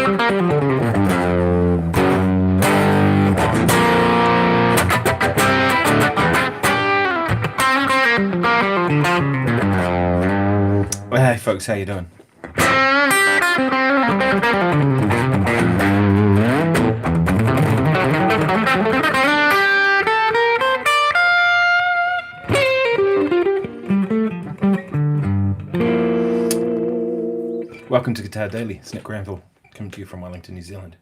Hey folks, how you doing? Welcome to Guitar Daily. It's Nick Granville, coming to you from Wellington, New Zealand.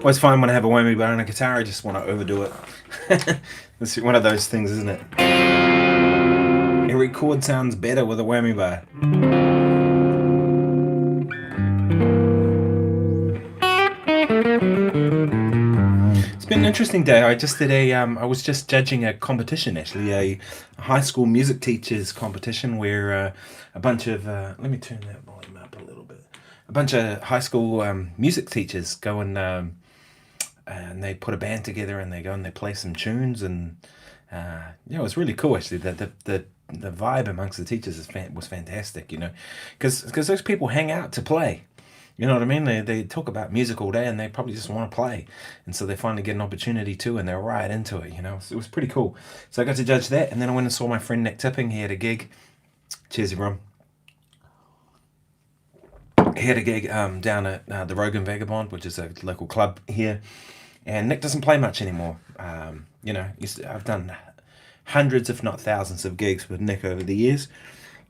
Always find when I have a whammy bar on a guitar, I just want to overdo it. It's one of those things, isn't it? Every chord sounds better with a whammy bar. It's been an interesting day. I just did I was just judging a competition, actually, a high school music teachers competition where a bunch of, let me turn that volume up a little bit. A bunch of high school music teachers go and they put a band together and they go and they play some tunes, and yeah, it was really cool actually. The vibe amongst the teachers was fantastic, you know, because those people hang out to play. You know what I mean? They talk about music all day and they probably just want to play, and so they finally get an opportunity to, and they're right into it. You know, so it was pretty cool. So I got to judge that, and then I went and saw my friend Nick Tipping. He had a gig. Cheers, everyone. He had a gig down at the Rogan Vagabond, which is a local club here. And Nick doesn't play much anymore. You know, I've done hundreds, if not thousands, of gigs with Nick over the years.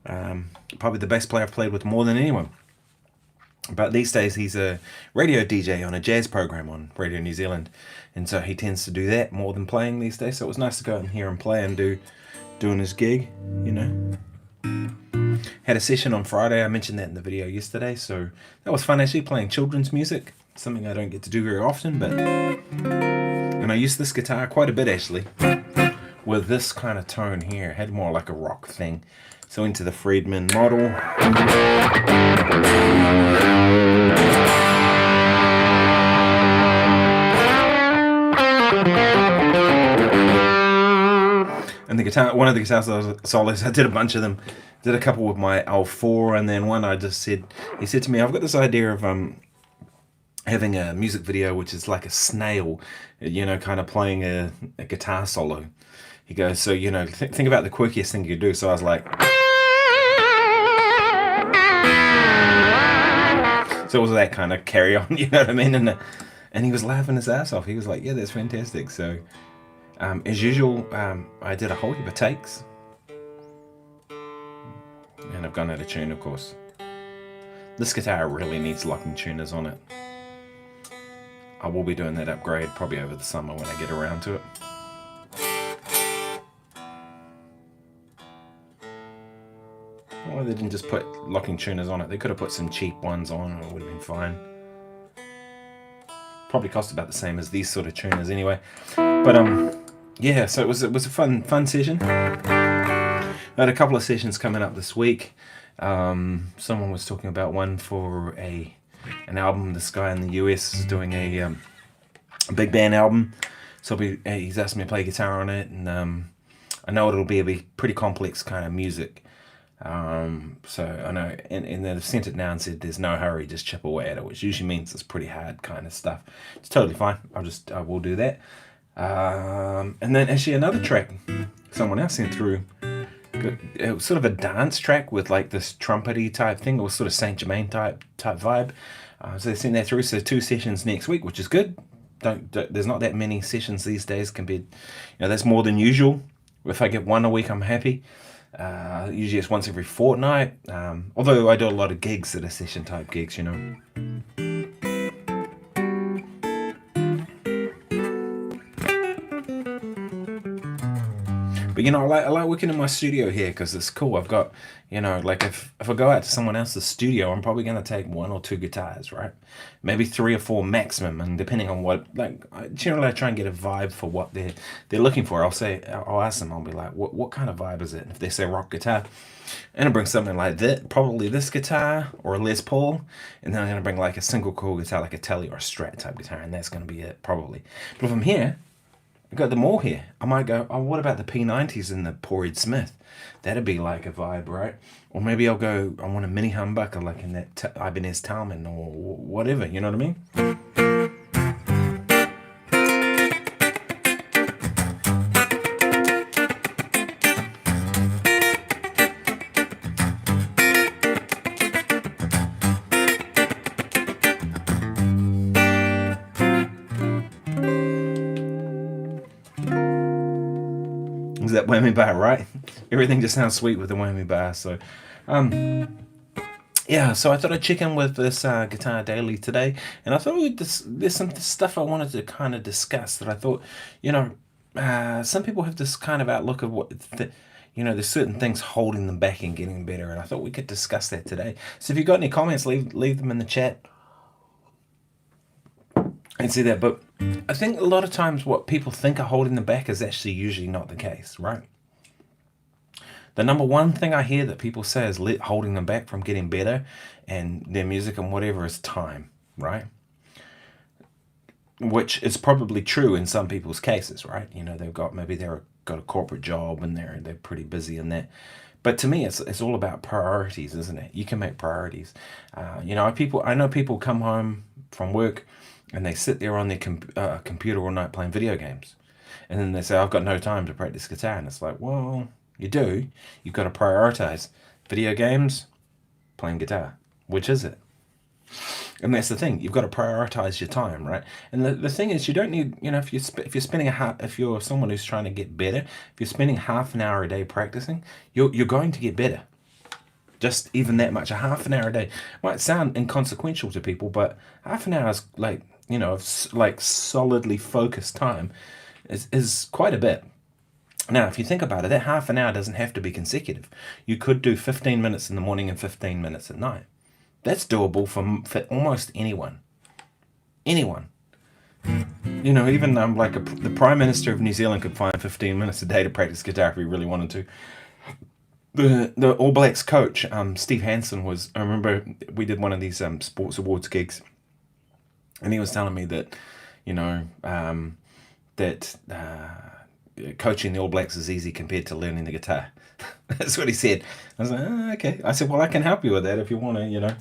Probably the bass player I've played with more than anyone. But these days he's a radio DJ on a jazz program on Radio New Zealand. And so he tends to do that more than playing these days. So it was nice to go out and hear him play and doing his gig, you know. Had a session on Friday. I mentioned that in the video yesterday. So that was fun, actually, playing children's music. Something I don't get to do very often, but and I use this guitar quite a bit actually with this kind of tone here. It had more like a rock thing, so into the Friedman model. And the guitar, one of the guitar solos, I did a bunch of them. Did a couple with my L4, and then one I just said, he said to me, I've got this idea of having a music video which is like a snail, you know, kind of playing a guitar solo. He goes, so, you know, think about the quirkiest thing you could do. So I was like, so it was that kind of carry on, you know what I mean? And he was laughing his ass off. He was like, yeah, that's fantastic. So as usual, I did a whole heap of takes, and I've gone out of tune, of course. This guitar really needs locking tuners on it. I will be doing that upgrade probably over the summer when I get around to it. Well, they didn't just put locking tuners on it. They could have put some cheap ones on, and it would have been fine. Probably cost about the same as these sort of tuners anyway. But yeah, so it was a fun session. I had a couple of sessions coming up this week. Someone was talking about one for an album. This guy in the US is doing a big band album, so he's asked me to play guitar on it, and I know it'll be pretty complex kind of music. So I know, and they've sent it now and said there's no hurry, just chip away at it, which usually means it's pretty hard kind of stuff. It's totally fine. I will do that. And then actually another track someone else sent through. It was sort of a dance track with like this trumpety type thing. It was sort of Saint Germain type vibe. So they sent that through. So 2 sessions next week, which is good. There's not that many sessions these days compared. That's more than usual. If I get one a week, I'm happy. Usually it's once every fortnight. Although I do a lot of gigs that are session type gigs, But I like working in my studio here because it's cool. I've got, like if I go out to someone else's studio, I'm probably going to take one or two guitars, right? Maybe three or four maximum, and depending on what, generally I try and get a vibe for what they're looking for. I'll ask them. I'll be like, what kind of vibe is it? And if they say rock guitar, and I bring something like that, probably this guitar or a Les Paul, and then I'm going to bring like a single coil guitar, like a Tele or a Strat type guitar, and that's going to be it probably. But if I'm here, I've got them all here. I might go, oh, what about the P90s and the Poor Ed Smith? That'd be like a vibe, right? Or maybe I'll go, I want a mini humbucker like in that Ibanez Talman or whatever, you know what I mean? Is that whammy bar, right? Everything just sounds sweet with the whammy bar. So, yeah, so I thought I'd check in with this Guitar Daily today, and I thought there's some stuff I wanted to kind of discuss that I thought, some people have this kind of outlook of there's certain things holding them back and getting better, and I thought we could discuss that today. So if you've got any comments, leave them in the chat. And see that, but I think a lot of times what people think are holding them back is actually usually not the case, right? The number one thing I hear that people say is holding them back from getting better and their music and whatever is time, right? Which is probably true in some people's cases, right? They've got a corporate job and they're pretty busy in that. But to me, it's all about priorities, isn't it? You can make priorities. I know people come home from work and they sit there on their computer all night playing video games. And then they say, I've got no time to practice guitar. And it's like, well, you do. You've got to prioritize video games, playing guitar. Which is it? And that's the thing. You've got to prioritize your time, right? And the thing is, you don't need, if you're someone who's trying to get better, if you're spending half an hour a day practicing, you're going to get better. Just even that much, a half an hour a day might sound inconsequential to people, but half an hour is like solidly focused time is quite a bit. Now, if you think about it, that half an hour doesn't have to be consecutive. You could do 15 minutes in the morning and 15 minutes at night. That's doable for almost anyone. Anyone. Even the Prime Minister of New Zealand could find 15 minutes a day to practice guitar if he really wanted to. The All Blacks coach, Steve Hansen, I remember we did one of these sports awards gigs, and he was telling me that, coaching the All Blacks is easy compared to learning the guitar. That's what he said. I was like, oh, okay. I said, well, I can help you with that if you want to,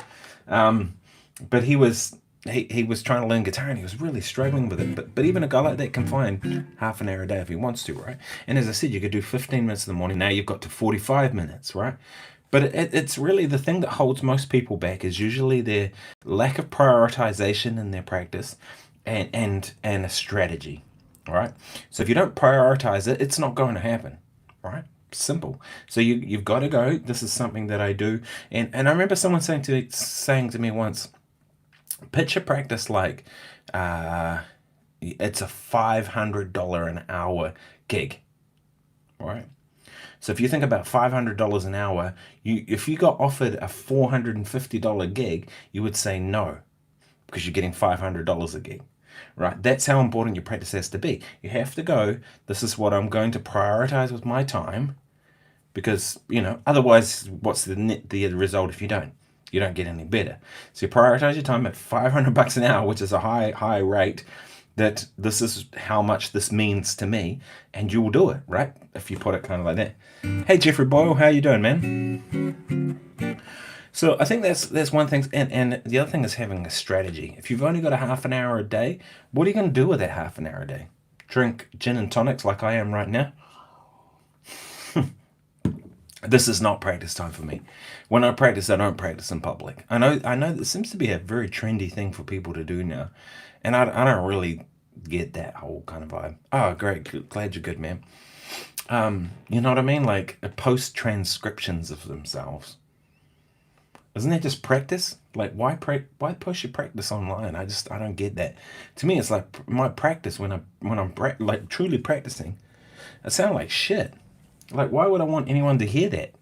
But he was trying to learn guitar and he was really struggling with it. But even a guy like that can find half an hour a day if he wants to, right? And as I said, you could do 15 minutes in the morning. Now you've got to 45 minutes, right? But it's really the thing that holds most people back is usually their lack of prioritization in their practice and a strategy, right? So if you don't prioritize it, it's not going to happen, right? Simple. So you've got to go. This is something that I do, and I remember someone saying to me once, picture practice like it's a $500 an hour gig, right? So if you think about $500 an hour, if you got offered a $450 gig, you would say no, because you're getting $500 a gig. Right, that's how important your practice has to be. You have to go, this is what I'm going to prioritize with my time, because, otherwise, what's the result if you don't? You don't get any better. So you prioritize your time at $500 an hour, which is a high rate, that this is how much this means to me, and you will do it, right? If you put it kind of like that. Hey, Jeffrey Boyle, how you doing, man? So I think that's one thing, and the other thing is having a strategy. If you've only got a half an hour a day, what are you going to do with that half an hour a day? Drink gin and tonics like I am right now? This is not practice time for me. When I practice, I don't practice in public. I know that seems to be a very trendy thing for people to do now, and I don't really get that whole kind of vibe. Oh, great, glad you're good, man. You know what I mean? Like post transcriptions of themselves. Isn't that just practice? Like, why post your practice online? I don't get that. To me, it's like my practice when I'm truly practicing. I sound like shit. Like, why would I want anyone to hear that?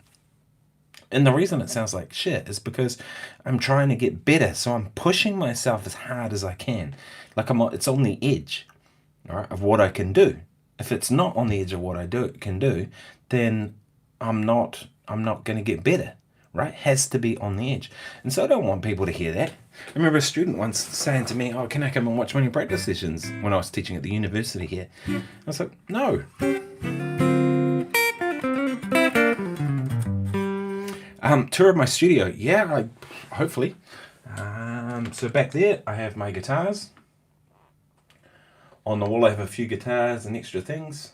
And the reason it sounds like shit is because I'm trying to get better. So I'm pushing myself as hard as I can. Like it's on the edge, all right, of what I can do. If it's not on the edge of what I can do, then I'm not going to get better, right? Has to be on the edge. And so I don't want people to hear that. I remember a student once saying to me, "Oh, can I come and watch one of your practice sessions?" when I was teaching at the university here. I was like, no. Tour of my studio. Yeah, hopefully. So back there, I have my guitars. On the wall, I have a few guitars and extra things.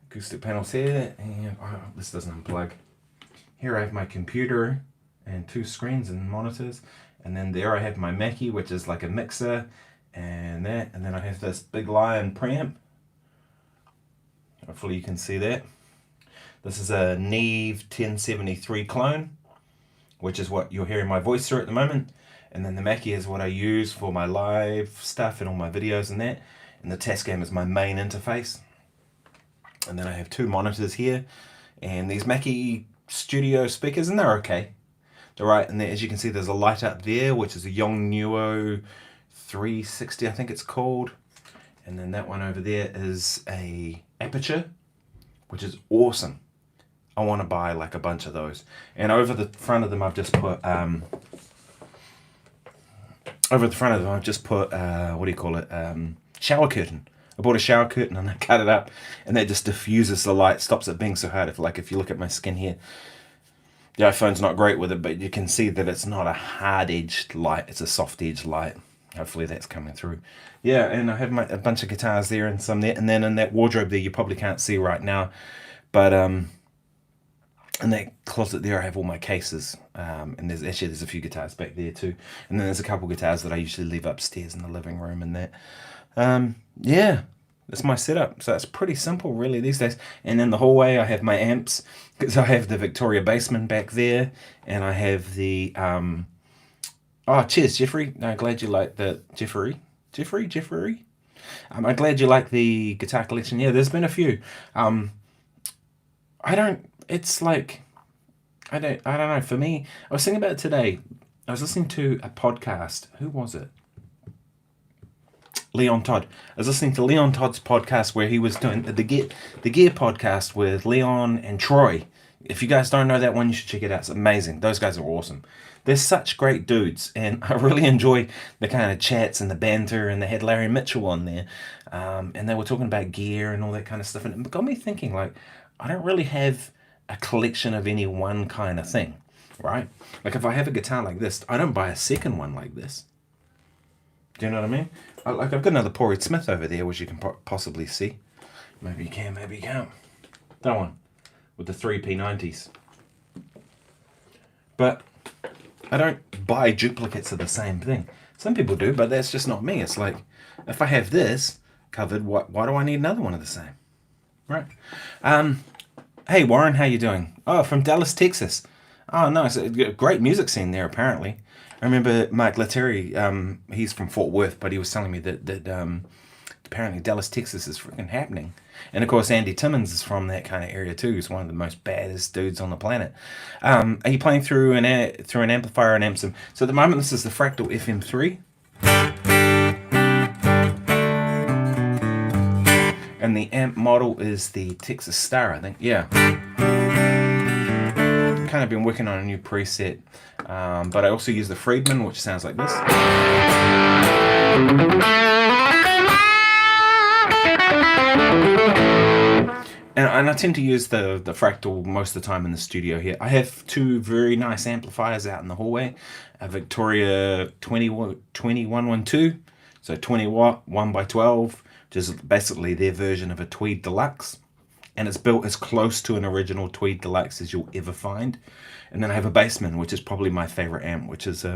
Acoustic panels here. And this doesn't unplug. Here I have my computer and 2 screens and monitors. And then there I have my Mackie, which is like a mixer. And that. And then I have this big Lion preamp. Hopefully you can see that. This is a Neve 1073 clone, which is what you're hearing my voice through at the moment. And then the Mackie is what I use for my live stuff and all my videos and that. And the Tascam is my main interface. And then I have 2 monitors here. And these Mackie studio speakers, and they're okay. They're right. And there, as you can see, there's a light up there, which is a Yongnuo 360, I think it's called. And then that one over there is a Aperture, which is awesome. I want to buy like a bunch of those. And over the front of them, I've just put what do you call it? Shower curtain. I bought a shower curtain and I cut it up, and that just diffuses the light, stops it being so hard. If you look at my skin here, the iPhone's not great with it, but you can see that it's not a hard-edged light, it's a soft-edged light. Hopefully that's coming through. Yeah, and I have a bunch of guitars there and some there, and then in that wardrobe there, you probably can't see right now, but in that closet there I have all my cases, and there's a few guitars back there too, and then there's a couple guitars that I usually leave upstairs in the living room and that. Yeah, that's my setup. So it's pretty simple really these days. And in the hallway I have my amps, because I have the Victoria Bassman back there, and I have the oh, cheers, Jeffrey. No, glad you like the Jeffrey. I'm glad you like the guitar collection. Yeah, there's been a few. It's like, I don't know. For me, I was thinking about it today. I was listening to a podcast. Who was it? Leon Todd. I was listening to Leon Todd's podcast where he was doing the Gear podcast with Leon and Troy. If you guys don't know that one, you should check it out. It's amazing. Those guys are awesome. They're such great dudes, and I really enjoy the kind of chats and the banter, and they had Larry Mitchell on there, and they were talking about gear and all that kind of stuff, and it got me thinking, like, I don't really have a collection of any one kind of thing, right? Like, if I have a guitar like this, I don't buy a second one like this. Do you know what I mean? I've got another Paul Reed Smith over there, which you can possibly see. Maybe you can, maybe you can't. That one, with the 3 P90s. But I don't buy duplicates of the same thing. Some people do, but that's just not me. It's like, if I have this covered, why do I need another one of the same? Right? Hey, Warren, how you doing? Oh, from Dallas, Texas. Oh, nice. A great music scene there, apparently. I remember Mark Lettieri, he's from Fort Worth, but he was telling me that apparently Dallas, Texas is freaking happening. And of course, Andy Timmons is from that kind of area too. He's one of the most baddest dudes on the planet. Are you playing through an amplifier and amp sim? So at the moment, this is the Fractal FM3. And the amp model is the Texas Star, I think. Yeah. Kind of been working on a new preset. But I also use the Friedman, which sounds like this. And I tend to use the Fractal most of the time in the studio here. I have 2 very nice amplifiers out in the hallway. A Victoria 2112, so 20 watt, 1x12, which is basically their version of a Tweed Deluxe. And it's built as close to an original Tweed Deluxe as you'll ever find. And then I have a Bassman, which is probably my favorite amp, which is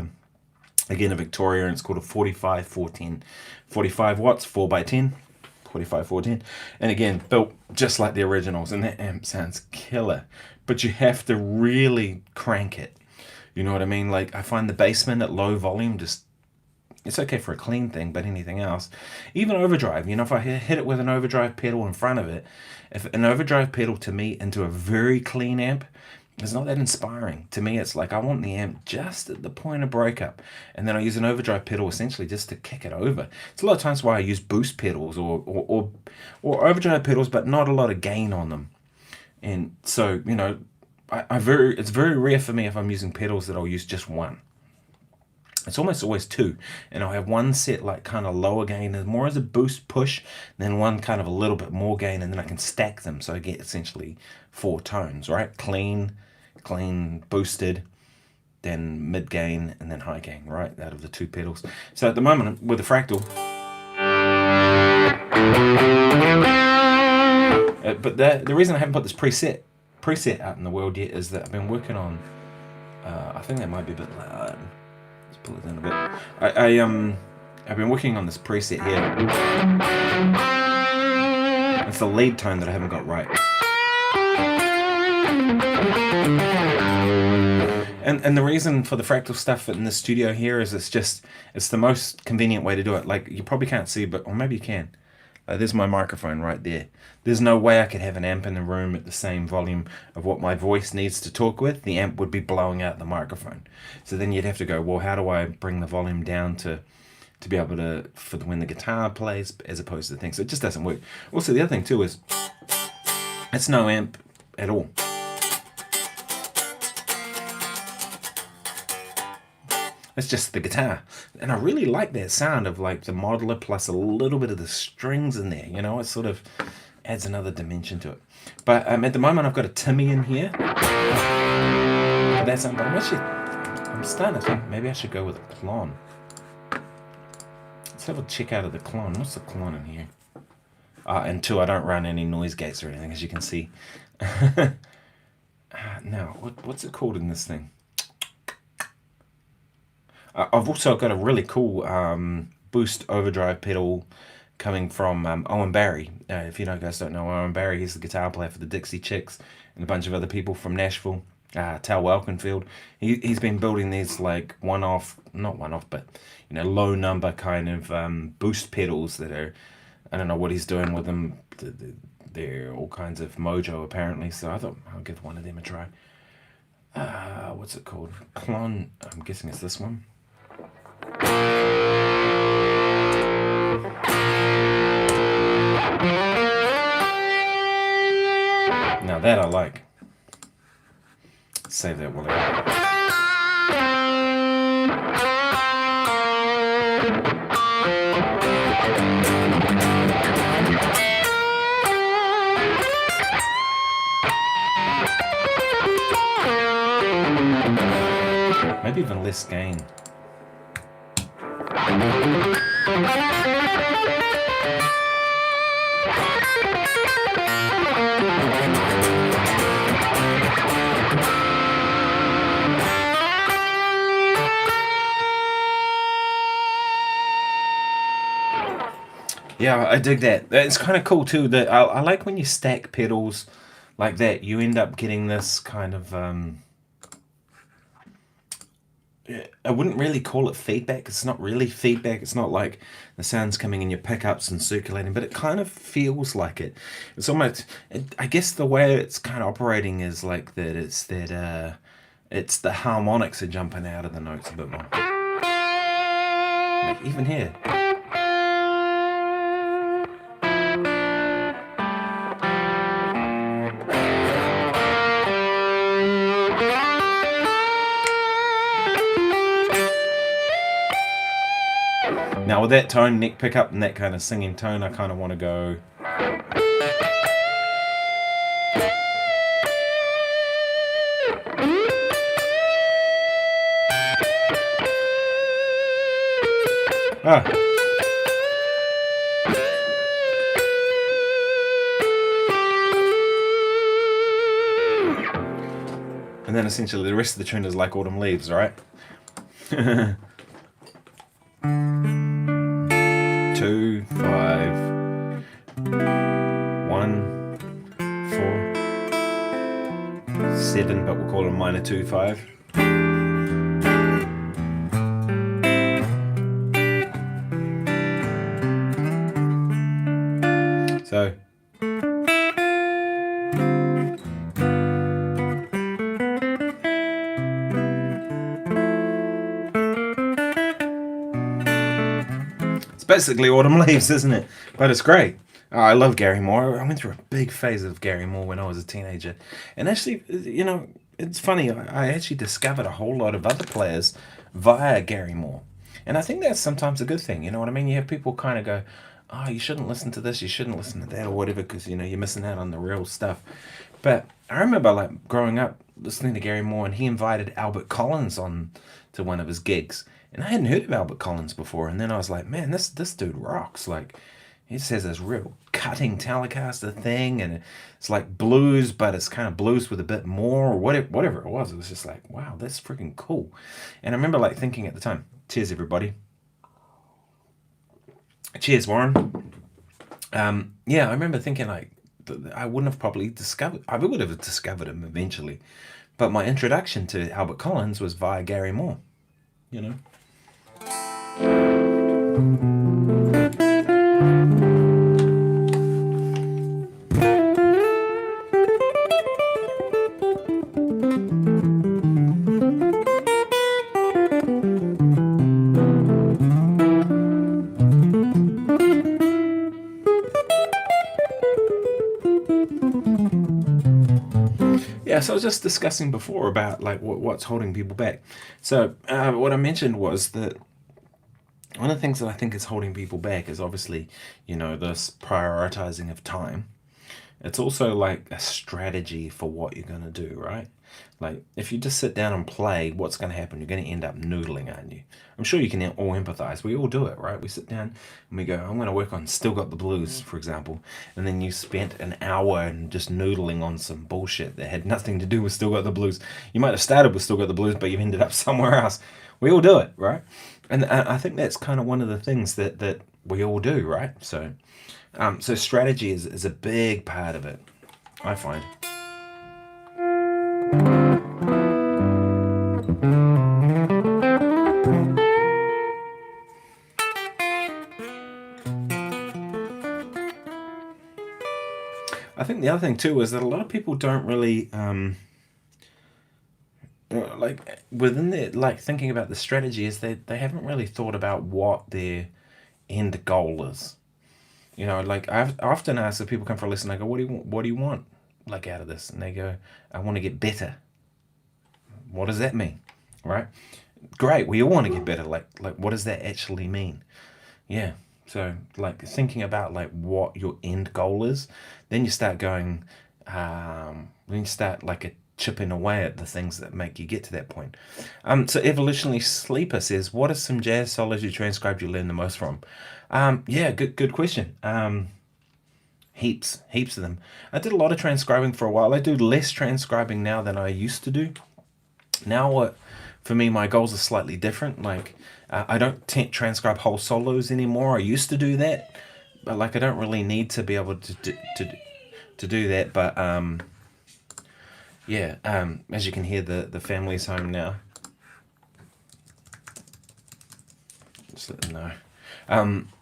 again a Victoria, and it's called a 45410. 45 watts, 4x10. 45410, and again built just like the originals, and that amp sounds killer, but you have to really crank it, you know what I mean? Like, I find the Bassman at low volume just It's okay for a clean thing, but anything else, even overdrive, if I hit it with an overdrive pedal in front of it, if an overdrive pedal to me into a very clean amp, it's not that inspiring. To me, it's like I want the amp just at the point of breakup, and then I use an overdrive pedal essentially just to kick it over. It's a lot of times why I use boost pedals or overdrive pedals, but not a lot of gain on them. And so, it's very rare for me if I'm using pedals that I'll use just one. It's almost always two, and I'll have one set like kind of lower gain and more as a boost push, then one kind of a little bit more gain, and then I can stack them so I get essentially 4 tones, right? Clean, boosted, then mid gain, and then high gain, right? Out of the 2 pedals. So at the moment with the Fractal, but the reason I haven't put this preset out in the world yet is that I've been working on. I think that might be a bit loud. Pull it down a bit. I've been working on this preset here. It's the lead tone that I haven't got right. And the reason for the Fractal stuff in the studio here is it's the most convenient way to do it. Like, you probably can't see, or maybe you can. There's my microphone right there. There's no way I could have an amp in the room at the same volume of what my voice needs to talk with. The amp would be blowing out the microphone. So then you'd have to go, well, how do I bring the volume down to be able to, when the guitar plays, as opposed to the thing. So it just doesn't work. Also, the other thing too is, it's no amp at all. It's just the guitar. And I really like that sound of like the modular plus a little bit of the strings in there. It sort of adds another dimension to it. But at the moment I've got a Timmy in here. But that's I'm starting to think maybe I should go with a Klon. Let's have a check out of the Klon. What's the Klon in here? And 2, I don't run any noise gates or anything, as you can see. Now, what's it called in this thing? I've also got a really cool boost overdrive pedal coming from Owen Barry. If you guys don't know Owen Barry, he's the guitar player for the Dixie Chicks and a bunch of other people from Nashville, Tal Welkenfield. He's been building these like not one-off, but low number kind of boost pedals that are, I don't know what he's doing with them. They're all kinds of mojo apparently. So I thought I'll give one of them a try. What's it called? Klon. I'm guessing it's this one. Now that I like. Save that while maybe even less gain. Yeah, I dig that. It's kind of cool too. That I like when you stack pedals like that. You end up getting this kind of I wouldn't really call it feedback. It's not really feedback. It's not like the sound's coming in your pickups and circulating, but it kind of feels like it. It's almost, I guess the way it's kind of operating is like that. It's the harmonics are jumping out of the notes a bit more. Like even here. Now with that tone, neck pickup, and that kind of singing tone, I kind of want to go. And then essentially the rest of the tune is like Autumn Leaves, right? 2, 5, 1, 4, 7, but we'll call it a minor 2, 5. So it's basically Autumn Leaves, isn't it? But it's great. Oh, I love Gary Moore. I went through a big phase of Gary Moore when I was a teenager. And actually, it's funny. I actually discovered a whole lot of other players via Gary Moore. And I think that's sometimes a good thing. You know what I mean? You have people kind of go, oh, you shouldn't listen to this, you shouldn't listen to that, or whatever, because, you're missing out on the real stuff. But I remember, like, growing up, listening to Gary Moore, and he invited Albert Collins on to one of his gigs. And I hadn't heard of Albert Collins before. And then I was like, man, this dude rocks. Like, he just has this real cutting Telecaster thing, and it's like blues, but it's kind of blues with a bit more, or whatever it was. It was just like, wow, that's freaking cool. And I remember, like, thinking at the time, cheers, everybody. Cheers, Warren. Yeah, I remember thinking, like, I wouldn't have probably discovered, I would have discovered him eventually, but my introduction to Albert Collins was via Gary Moore, Yeah, so I was just discussing before about, like, what's holding people back. So what I mentioned was that one of the things that I think is holding people back is obviously, this prioritizing of time. It's also like a strategy for what you're going to do, right? Like, if you just sit down and play, what's going to happen? You're going to end up noodling, aren't you? I'm sure you can all empathize. We all do it, right? We sit down and we go, I'm going to work on Still Got the Blues, for example. And then you spent an hour and just noodling on some bullshit that had nothing to do with Still Got the Blues. You might have started with Still Got the Blues, but you've ended up somewhere else. We all do it, right? And I think that's kind of one of the things that we all do, right? So strategy is a big part of it, I find. I think the other thing too is that a lot of people don't really like within their, like, thinking about the strategy is they haven't really thought about what their end goal is. Like, I often ask, if people come for a lesson, I go, what do you want, like, out of this? And they go, I want to get better. What does that mean? Right? Great, we all want to get better. Like what does that actually mean? Yeah. So, like, thinking about, like, what your end goal is, then you start going, then you start, like, chipping away at the things that make you get to that point. So Evolutionary Sleeper says, what are some jazz solos you transcribed you learned the most from? Yeah, good question. Heaps of them. I did a lot of transcribing for a while. I do less transcribing now than I used to do. Now, for me, my goals are slightly different. Like, I don't transcribe whole solos anymore. I used to do that, but, like, I don't really need to be able to do that. But yeah, as you can hear, the family's home now. Just let them know.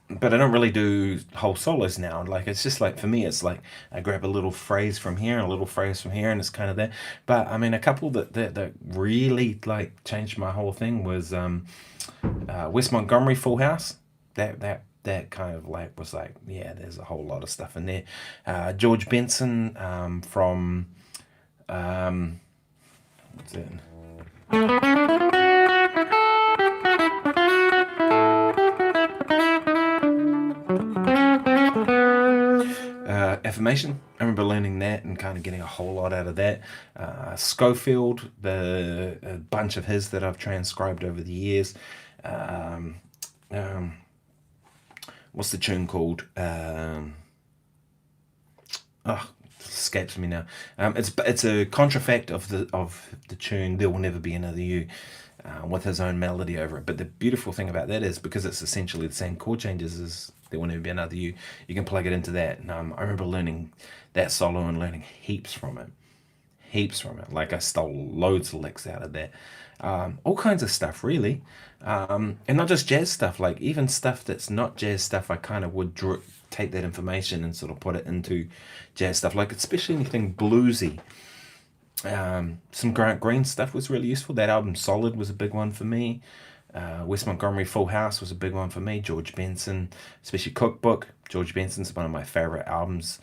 But I don't really do whole solos now. Like, it's just like, for me, it's like I grab a little phrase from here and a little phrase from here, and it's kind of there. But I mean, a couple that really, like, changed my whole thing was Wes Montgomery, Full House. That kind of, like, was like, yeah, there's a whole lot of stuff in there. George Benson from what's that? Affirmation. I remember learning that and kind of getting a whole lot out of that. Schofield, a bunch of his that I've transcribed over the years. What's the tune called? Escapes me now. It's a contrafact of the tune "There Will Never Be Another You," with his own melody over it. But the beautiful thing about that is, because it's essentially the same chord changes as "There Will Never Be Another You," you can plug it into that. And I remember learning that solo and learning heaps from it. Like, I stole loads of licks out of that. all kinds of stuff really, and not just jazz stuff. Like even stuff that's not jazz stuff, I kind of would take that information and sort of put it into jazz stuff. Like especially anything bluesy. Some Grant Green stuff was really useful. That album Solid was a big one for me. Wes Montgomery Full House was a big one for me. George Benson, especially Cookbook. George Benson's one of my favorite albums.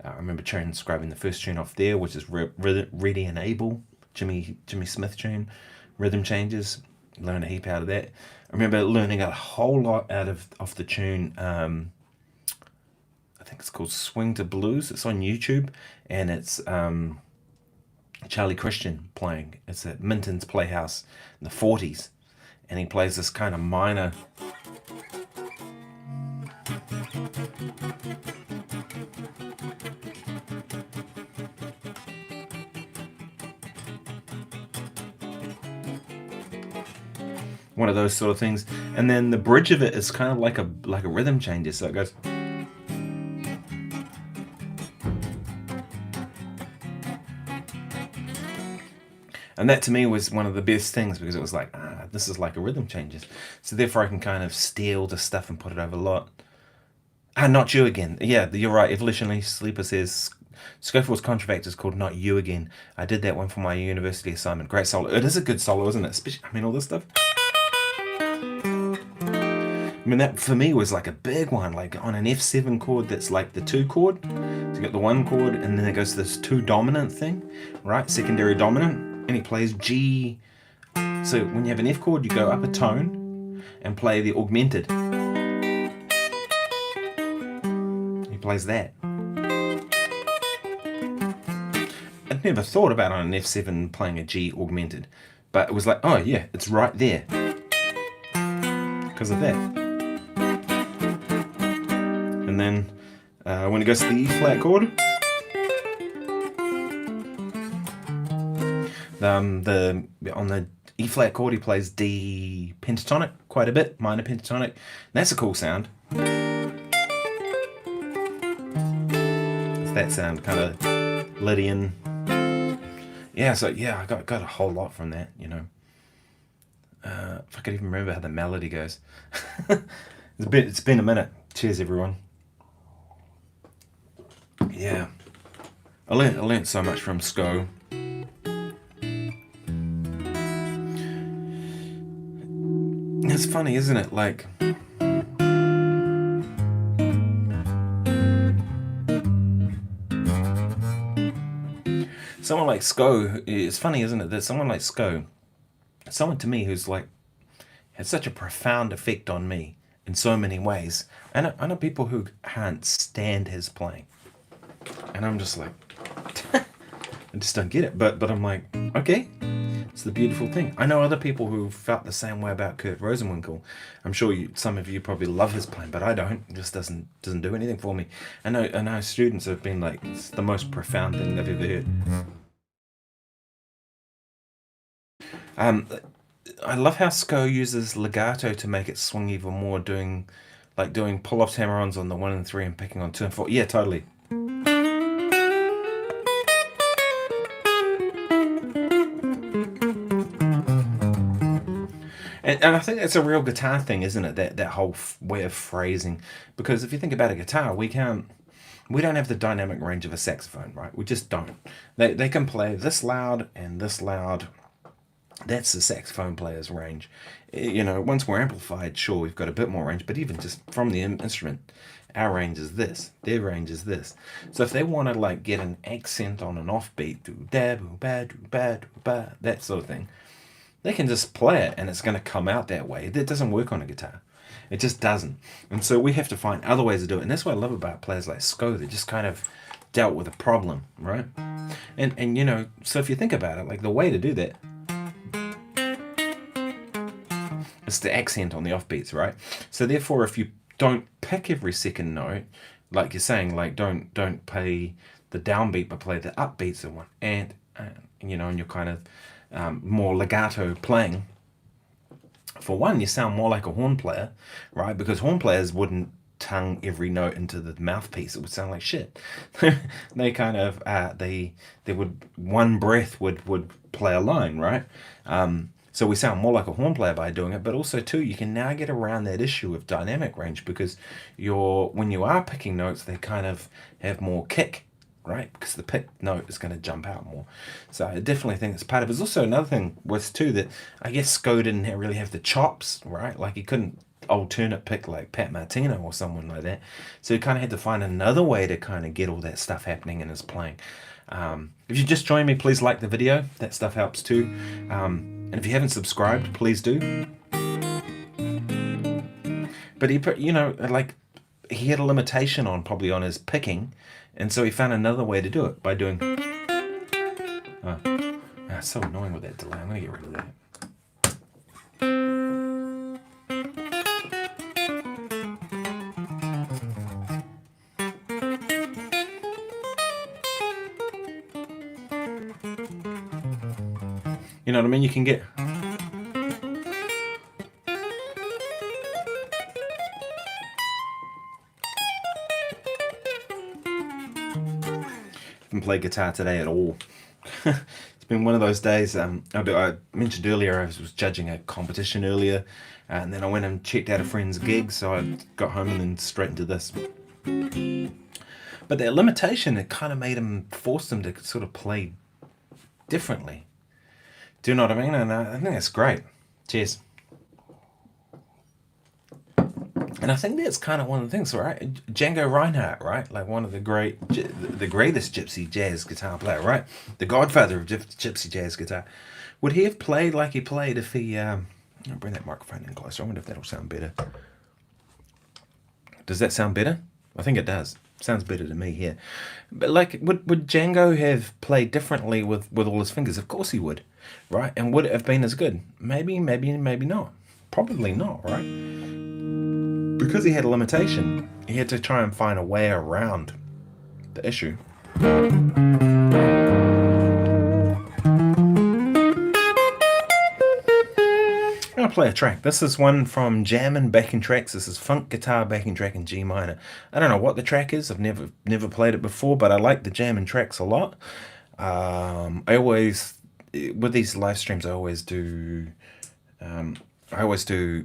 I remember transcribing the first tune off there, which is Ready and Able, Jimmy Smith tune, Rhythm Changes. Learned a heap out of that. I remember learning a whole lot off the tune. I think it's called Swing to Blues. It's on YouTube, and it's Charlie Christian playing. It's at Minton's Playhouse in the 40s, and he plays this kind of minor. One of those sort of things, and then the bridge of it is kind of like a rhythm changer. So it goes. And that to me was one of the best things because it was like, this is like a rhythm changes. So therefore I can kind of steal the stuff and put it over a lot. Not You Again. Yeah, you're right. Evolutionary Sleeper says Schofield's contract is called Not You Again. I did that one for my university assignment. Great solo. It is a good solo, isn't it? Especially, all this stuff. I mean, that for me was like a big one, like on an F7 chord that's like the 2 chord. So you got the 1 chord and then it goes to this 2 dominant thing, right? Secondary dominant. And he plays G. So when you have an F chord, you go up a tone and play the augmented. He plays that. I'd never thought about on an F7 playing a G augmented, but it was like, oh yeah, it's right there because of that. And then when it goes to the E flat chord, on the E flat chord he plays D pentatonic quite a bit, minor pentatonic. That's a cool sound. It's that sound, kind of Lydian. Yeah, so yeah, I got a whole lot from that, you know. If I could even remember how the melody goes. It's been a minute. Cheers, everyone. Yeah, I learned so much from Sko. It's funny, isn't it? Like, someone like Sko, it's funny, isn't it, that someone like Sko, someone to me who's like, had such a profound effect on me in so many ways. I know people who can't stand his playing. And I'm just like, I just don't get it. But I'm like, okay. It's the beautiful thing. I know other people who felt the same way about Kurt Rosenwinkel. I'm sure some of you probably love his playing, but I don't. It just doesn't do anything for me. I know students have been like, it's the most profound thing they've ever heard. I love how Sko uses legato to make it swing even more, doing pull-offs, hammer-ons on the 1 and 3 and picking on 2 and 4. Yeah, totally. And I think that's a real guitar thing, isn't it? That whole way of phrasing. Because if you think about a guitar, we don't have the dynamic range of a saxophone, right? We just don't. They can play this loud and this loud. That's the saxophone player's range. You know, once we're amplified, sure, we've got a bit more range, but even just from the instrument, our range is this, their range is this. So if they want to like get an accent on an offbeat, do da boo ba do ba do ba, that sort of thing, they can just play it and it's going to come out that way. That doesn't work on a guitar. It just doesn't. And so we have to find other ways to do it. And that's what I love about players like Sko. They just kind of dealt with a problem, right? And you know, so if you think about it, like the way to do that is to accent on the offbeats, right? So therefore, if you don't pick every second note, like you're saying, like don't play the downbeat, but play the upbeats in one, and you know, and you're kind of more legato playing. For one, you sound more like a horn player, right? Because horn players wouldn't tongue every note into the mouthpiece. It would sound like shit. They kind of they would, one breath would play a line, right? So we sound more like a horn player by doing it, but also too, you can now get around that issue of dynamic range, because when you are picking notes, they kind of have more kick, right? Because the picked note is going to jump out more. So I definitely think it's part of it. There's also another thing was too that I guess Sko didn't really have the chops, right? Like he couldn't alternate pick like Pat Martino or someone like that. So he kind of had to find another way to kind of get all that stuff happening in his playing. If you just joined me, please like the video. That stuff helps too. And if you haven't subscribed, please do. But he put, like he had a limitation probably on his picking, and so he found another way to do it by doing. It's so annoying with that delay. I'm gonna get rid of that. You know what I mean? You can get. Haven't played guitar today at all. It's been one of those days. I mentioned earlier I was judging a competition earlier, and then I went and checked out a friend's gig, so I got home and then straight into this. But that limitation, it kind of forced him to sort of play differently. Do you know what I mean? And I think that's great. Cheers. And I think that's kind of one of the things, right? Django Reinhardt, right? Like one of the greatest gypsy jazz guitar player, right? The godfather of gypsy jazz guitar. Would he have played like he played if he... I'll bring that microphone in closer. I wonder if that'll sound better. Does that sound better? I think it does. Sounds better to me here. But like, would Django have played differently with all his fingers? Of course he would, right? And would it have been as good? Maybe not. Probably not, right? Because he had a limitation, he had to try and find a way around the issue. I'll play a track. This is one from Jammin' Backing Tracks. This is Funk Guitar Backing Track in G minor. I don't know what the track is. I've never played it before, but I like the Jammin' Tracks a lot. I always, with these live streams, I always do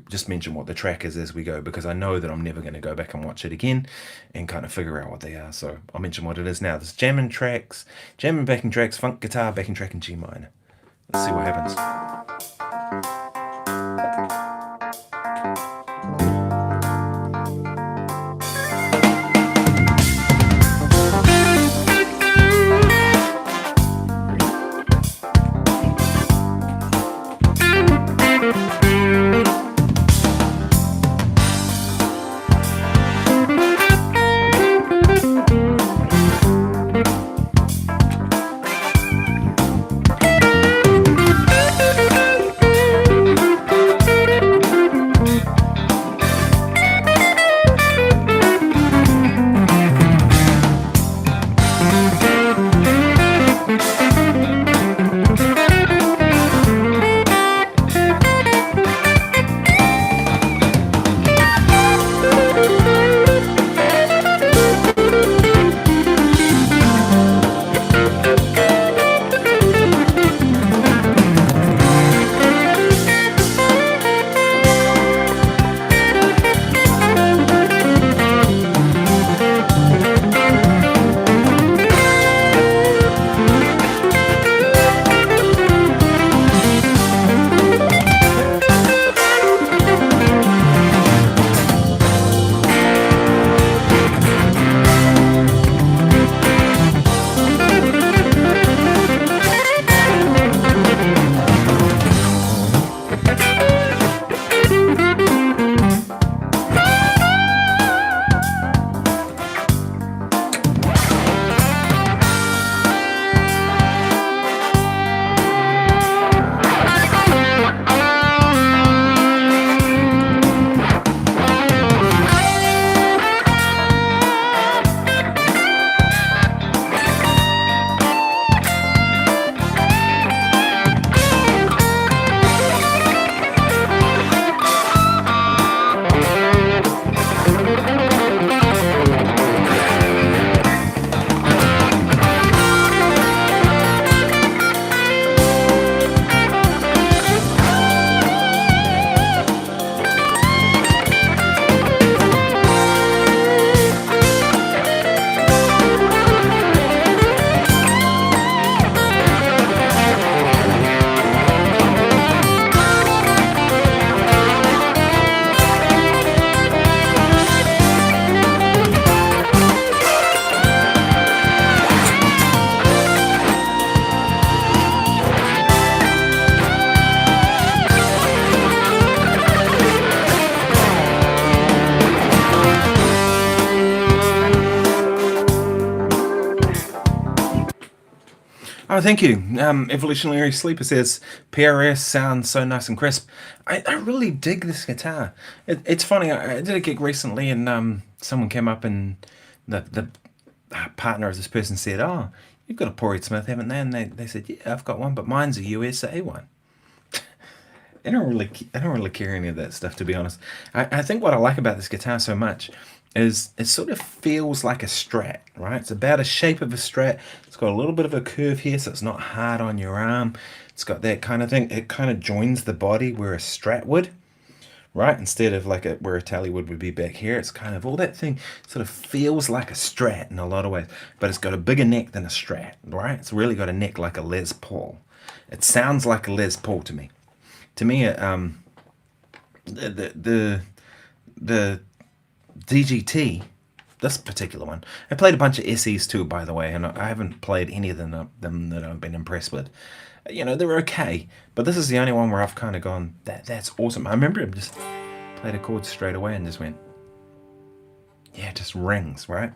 just mention what the track is as we go, because I know that I'm never going to go back and watch it again and kind of figure out what they are. So I'll mention what it is now. This is Jammin' Backing Tracks, Funk Guitar Backing Track in G minor. Let's see what happens. Oh, thank you. Evolutionary Sleeper says PRS sounds so nice and crisp. I really dig this guitar. It's funny. I did a gig recently, and someone came up, and the partner of this person said, "Oh, you've got a Porritt Smith, haven't they?" And they said, "Yeah, I've got one, but mine's a USA one." I don't really care any of that stuff, to be honest. I think what I like about this guitar so much is it sort of feels like a Strat, right? It's about the shape of a Strat. It's got a little bit of a curve here, so it's not hard on your arm. It's got that kind of thing. It kind of joins the body where a Strat would, right? Instead of like where a Tally would be back here. It's kind of all that thing sort of feels like a Strat in a lot of ways, but it's got a bigger neck than a Strat, right? It's really got a neck like a Les Paul. It sounds like a Les Paul to me. To me, the DGT, this particular one, I played a bunch of SEs too, by the way, and I haven't played any of them that I've been impressed with. You know, they're okay, but this is the only one where I've kind of gone, that's awesome. I remember him just played a chord straight away and just went, yeah, it just rings, right?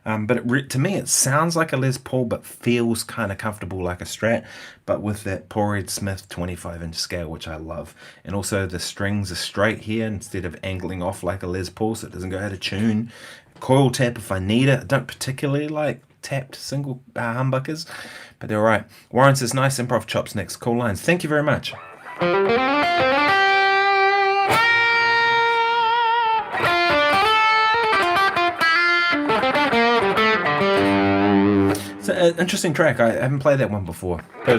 But to me, it sounds like a Les Paul, but feels kind of comfortable like a Strat, but with that Porritt Smith 25-inch scale, which I love. And also the strings are straight here instead of angling off like a Les Paul, so it doesn't go out of tune. Coil tap if I need it. I don't particularly like tapped single humbuckers, but they're all right. Warren says, nice improv chops next. Cool lines. Thank you very much. It's an interesting track. I haven't played that one before. So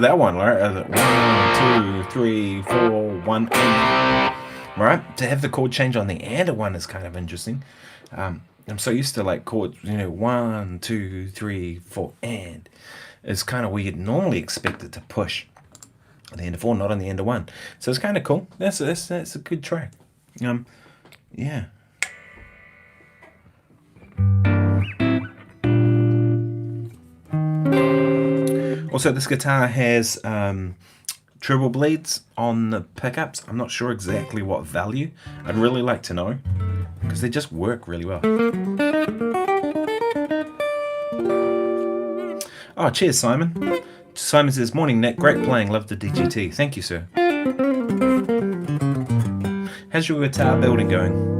that one, right? 1, 2, 3, 4, 1, and right. To have the chord change on the and one is kind of interesting. I'm so used to like chords, 1, 2, 3, 4, and it's kind of where you'd normally expect it to push at the end of 4, not on the end of 1. So it's kind of cool. That's a good track. Yeah. Also, this guitar has treble bleeds on the pickups. I'm not sure exactly what value. I'd really like to know, because they just work really well. Oh, cheers, Simon. Simon says, morning, Nick. Great playing. Love the DGT. Thank you, sir. How's your guitar building going?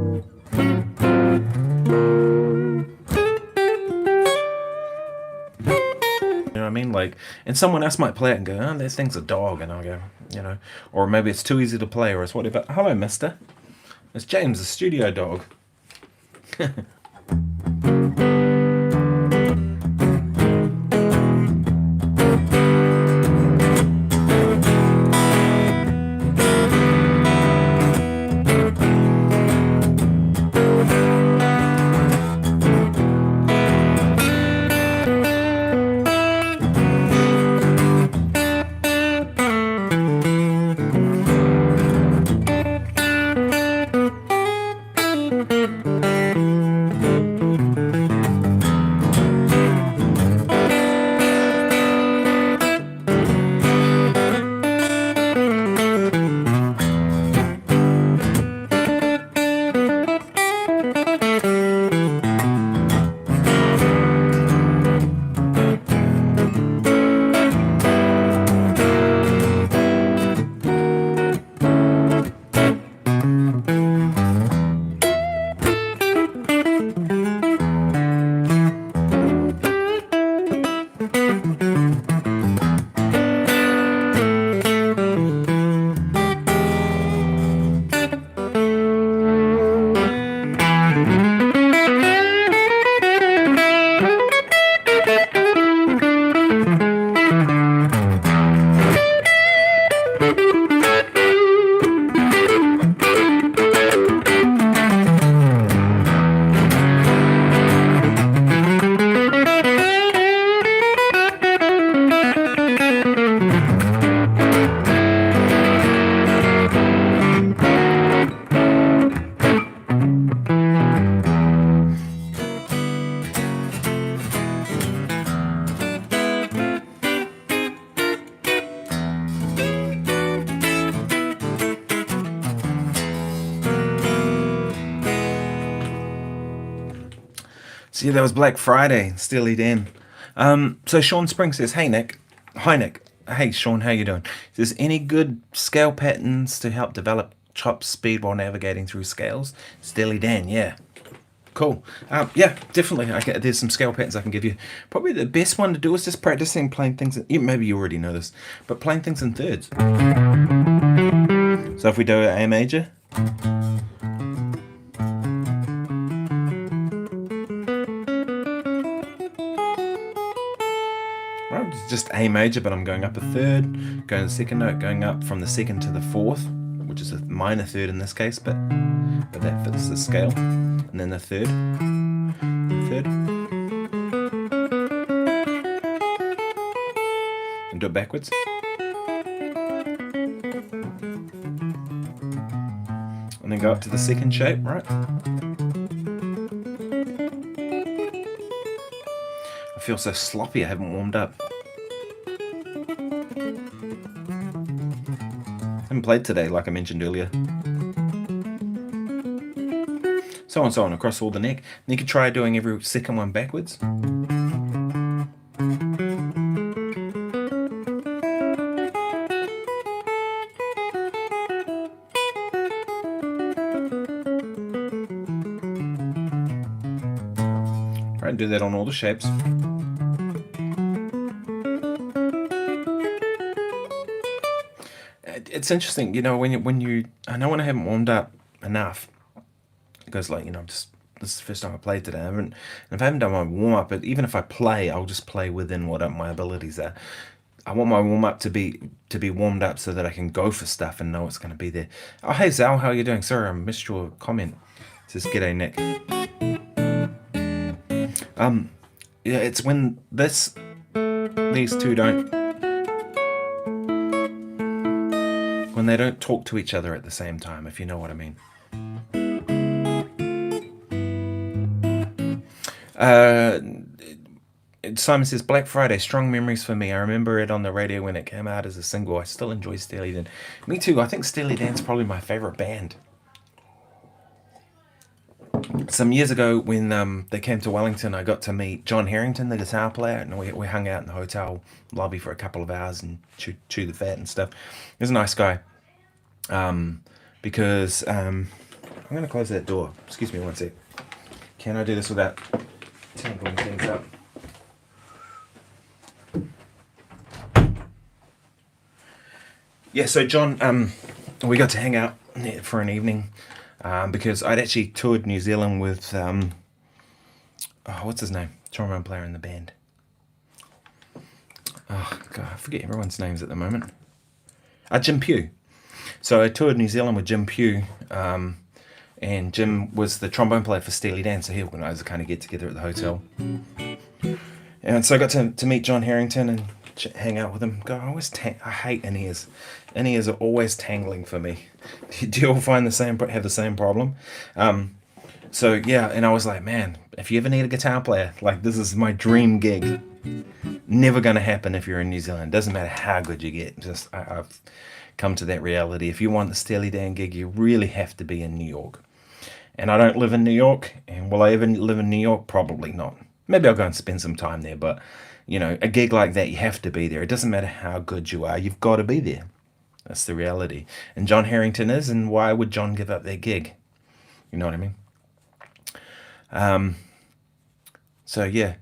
And someone else might play it and go, oh, that thing's a dog, and I'll go, or maybe it's too easy to play, or it's whatever. Hello, mister. It's James, the studio dog. So yeah, that was Black Friday, Steely Dan. So Sean Spring says, "Hey Nick, hi Nick, hey Sean, how you doing? Is there any good scale patterns to help develop chop speed while navigating through scales?" Steely Dan, yeah, cool. Yeah, definitely. There's some scale patterns I can give you. Probably the best one to do is just practicing playing things. Maybe you already know this, but playing things in thirds. So if we do A major. Just A major, but I'm going up a third, going to the second note, going up from the second to the fourth, which is a minor third in this case, but that fits the scale. And then the third, and do it backwards. And then go up to the second shape, right? I feel so sloppy, I haven't warmed up. Haven't played today, like I mentioned earlier. So on across all the neck. And you could try doing every second one backwards. Try and do that on all the shapes. It's interesting, when you I know when I haven't warmed up enough, because this is the first time I played today. If I haven't done my warm up, but even if I play, I'll just play within what my abilities are. I want my warm up to be warmed up so that I can go for stuff and know it's going to be there. Oh, hey Zal, how are you doing? Sorry, I missed your comment. It says g'day Nick. Yeah, it's when these two when they don't talk to each other at the same time, if you know what I mean. Simon says, Black Friday, strong memories for me. I remember it on the radio when it came out as a single. I still enjoy Steely Dan. Me too. I think Steely Dan's probably my favourite band. Some years ago when they came to Wellington, I got to meet John Harrington, the guitar player, and we hung out in the hotel lobby for a couple of hours and chew the fat and stuff. He was a nice guy. Because I'm going to close that door. Excuse me one sec. Can I do this without tangling things up? Yeah, so John, we got to hang out for an evening because I'd actually toured New Zealand with, what's his name? Trombone player in the band. Oh, God, I forget everyone's names at the moment. Jim Pugh. So I toured New Zealand with Jim Pugh, and Jim was the trombone player for Steely Dan, so he organised a kind of get-together at the hotel. And so I got to meet John Harrington and hang out with him. God, I hate in-ears. In-ears are always tangling for me. Do you all find have the same problem? So yeah, and I was like, man, if you ever need a guitar player, like this is my dream gig. Never going to happen if you're in New Zealand. Doesn't matter how good you get. I've come to that reality. If you want the Steely Dan gig, you really have to be in New York. And I don't live in New York. And will I ever live in New York? Probably not. Maybe I'll go and spend some time there. But, a gig like that, you have to be there. It doesn't matter how good you are. You've got to be there. That's the reality. And John Harrington is. And why would John give up that gig? You know what I mean? So, yeah.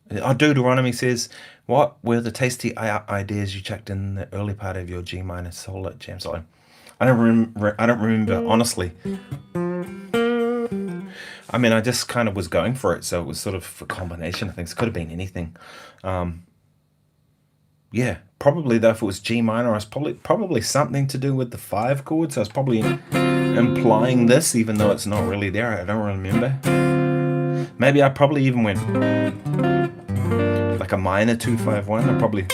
Deuteronomy says, what were the tasty ideas you chucked in the early part of your G minor solo jam solo? I don't remember, honestly. I mean, I just kind of was going for it, so it was sort of a combination of things. It could have been anything. Yeah, probably though, if it was G minor, I was probably something to do with the 5 chord. So I was probably implying this, even though it's not really there. I don't remember. Maybe I probably even went like a minor 2-5-1.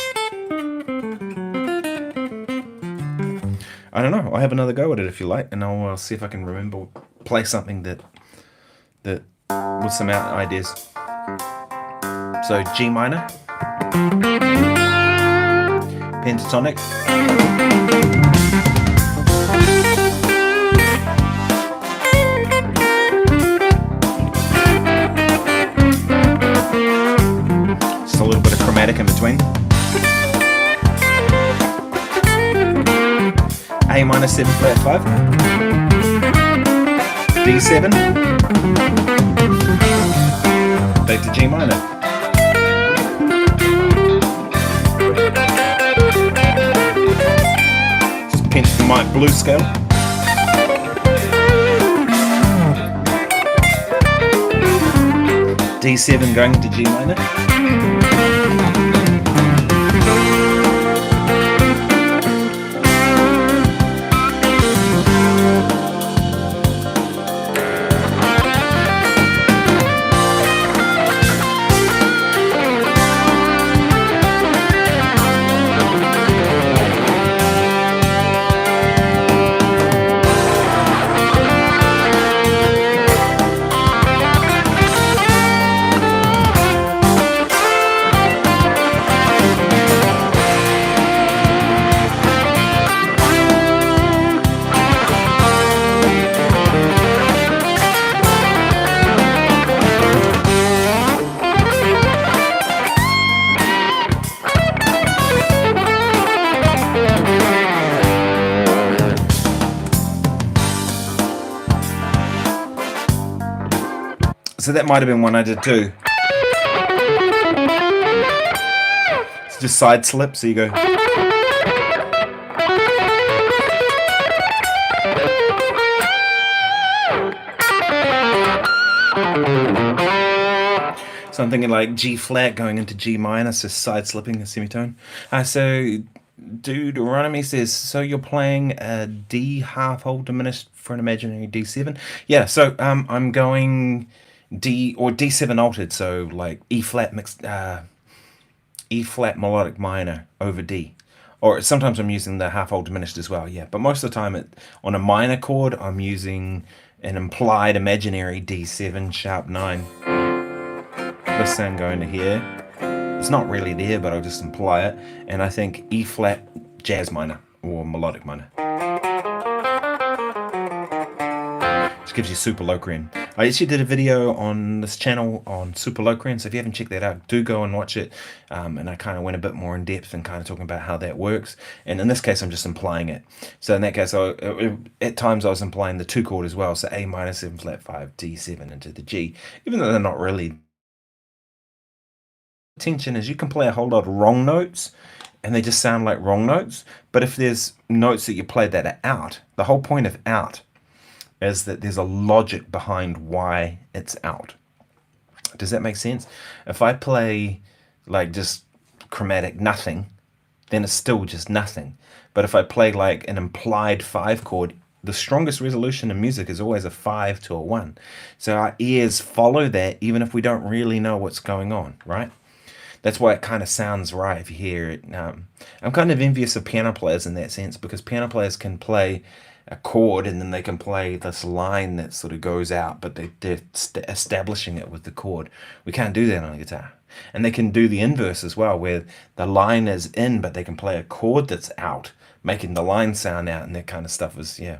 I don't know. I'll have another go at it if you like, and I'll see if I can play something that with some ideas. So G minor, pentatonic, minor 7 flat 5, D7, back to G minor. Just pinch the Mike Blues scale. D7 going into G minor. So that might have been one I did too. It's just side slip, so you go. So I'm thinking like G flat going into G minor, so side slipping a semitone. So Deuteronomy says, so you're playing a D half whole diminished for an imaginary D7? Yeah, so I'm going D or D7 altered, so like E flat mixed, E flat melodic minor over D. Or sometimes I'm using the half whole diminished as well, yeah. But most of the time on a minor chord, I'm using an implied imaginary D7 sharp 9. This sound going to here. It's not really there, but I'll just imply it. And I think E flat jazz minor or melodic minor. Which gives you super Locrian. I actually did a video on this channel on super Locrian, so if you haven't checked that out, do go and watch it. And I kind of went a bit more in depth and kind of talking about how that works. And in this case, I'm just implying it. So in that case, at times I was implying the 2 chord as well. So A minor 7 flat 5, D7 into the G, even though they're not really. Tension is you can play a whole lot of wrong notes and they just sound like wrong notes, but if there's notes that you play that are out, the whole point of out is that there's a logic behind why it's out. Does that make sense? If I play like just chromatic nothing, then it's still just nothing. But if I play like an implied 5 chord, the strongest resolution in music is always a 5 to a 1. So our ears follow that even if we don't really know what's going on, right? That's why it kind of sounds right if you hear it. I'm kind of envious of piano players in that sense, because piano players can play a chord and then they can play this line that sort of goes out, but they're establishing it with the chord. We can't do that on a guitar. And they can do the inverse as well, where the line is in, but they can play a chord that's out, making the line sound out, and that kind of stuff is, yeah.